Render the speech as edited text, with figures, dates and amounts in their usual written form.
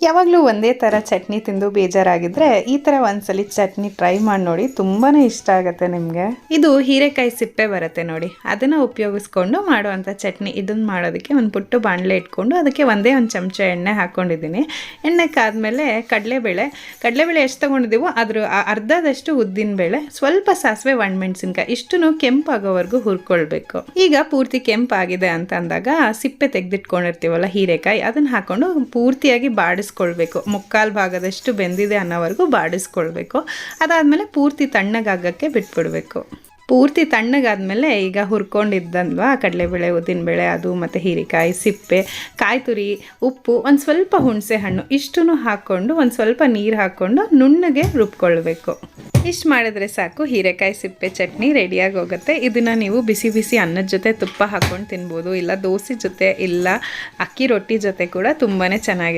ಯಾವಾಗಲೂ ಒಂದೇ ಥರ ಚಟ್ನಿ ತಿಂದು ಬೇಜಾರಾಗಿದ್ದರೆ ಈ ಥರ ಒಂದ್ಸಲಿ ಚಟ್ನಿ ಟ್ರೈ ಮಾಡಿ ನೋಡಿ, ತುಂಬಾ ಇಷ್ಟ ಆಗುತ್ತೆ ನಿಮಗೆ. ಇದು ಹೀರೆಕಾಯಿ ಸಿಪ್ಪೆ ಬರುತ್ತೆ ನೋಡಿ, ಅದನ್ನು ಉಪಯೋಗಿಸ್ಕೊಂಡು ಮಾಡುವಂಥ ಚಟ್ನಿ. ಇದನ್ನು ಮಾಡೋದಕ್ಕೆ ಒಂದು ಪುಟ್ಟು ಬಾಣಲೆ ಇಟ್ಕೊಂಡು ಅದಕ್ಕೆ ಒಂದೇ ಒಂದು ಚಮಚ ಎಣ್ಣೆ ಹಾಕ್ಕೊಂಡಿದ್ದೀನಿ. ಎಣ್ಣೆ ಕಾದ್ಮೇಲೆ ಕಡಲೆಬೇಳೆ ಎಷ್ಟು ತೊಗೊಂಡಿದ್ದೀವೋ ಅದ್ರ ಅರ್ಧದಷ್ಟು ಉದ್ದಿನಬೇಳೆ, ಸ್ವಲ್ಪ ಸಾಸಿವೆ, ಒಣಮೆಣಸಿನ್ಕಾಯಿ ಇಷ್ಟನ್ನು ಕೆಂಪಾಗೋವರೆಗೂ ಹುರ್ಕೊಳ್ಬೇಕು. ಈಗ ಪೂರ್ತಿ ಕೆಂಪಾಗಿದೆ ಅಂತ ಅಂದಾಗ ಸಿಪ್ಪೆ ತೆಗೆದಿಟ್ಕೊಂಡಿರ್ತೀವಲ್ಲ ಹೀರೆಕಾಯಿ, ಅದನ್ನು ಹಾಕ್ಕೊಂಡು ಪೂರ್ತಿಯಾಗಿ ಬಾಡಿಸ್ಕೊಳ್ಬೇಕು. ಮುಕ್ಕಾಲು ಭಾಗದಷ್ಟು ಬೆಂದಿದೆ ಅನ್ನೋವರೆಗೂ ಬಾಡಿಸ್ಕೊಳ್ಬೇಕು. ಅದಾದಮೇಲೆ ಪೂರ್ತಿ ತಣ್ಣಗಾಗಕ್ಕೆ ಬಿಟ್ಬಿಡಬೇಕು. ಪೂರ್ತಿ ತಣ್ಣಗಾದ್ಮೇಲೆ ಈಗ ಹುರ್ಕೊಂಡಿದ್ದಲ್ವಾ ಕಡಲೆಬೇಳೆ, ಉದ್ದಿನಬೇಳೆ, ಅದು ಮತ್ತು ಹೀರೆಕಾಯಿ ಸಿಪ್ಪೆ, ಕಾಯಿ ತುರಿ, ಉಪ್ಪು, ಒಂದು ಸ್ವಲ್ಪ ಹುಣಸೆ ಹಣ್ಣು ಇಷ್ಟನ್ನು ಹಾಕ್ಕೊಂಡು ಒಂದು ಸ್ವಲ್ಪ ನೀರು ಹಾಕ್ಕೊಂಡು ನುಣ್ಣಗೆ ರುಬ್ಕೊಳ್ಬೇಕು. ಇಷ್ಟು ಮಾಡಿದ್ರೆ ಸಾಕು, ಹೀರೆಕಾಯಿ ಸಿಪ್ಪೆ ಚಟ್ನಿ ರೆಡಿಯಾಗಿ ಹೋಗುತ್ತೆ. ಇದನ್ನು ನೀವು ಬಿಸಿ ಬಿಸಿ ಅನ್ನದ ಜೊತೆ ತುಪ್ಪ ಹಾಕ್ಕೊಂಡು ತಿನ್ಬೋದು, ಇಲ್ಲ ದೋಸೆ ಜೊತೆ, ಇಲ್ಲ ಅಕ್ಕಿ ರೊಟ್ಟಿ ಜೊತೆ ಕೂಡ ತುಂಬಾ ಚೆನ್ನಾಗಿರುತ್ತೆ.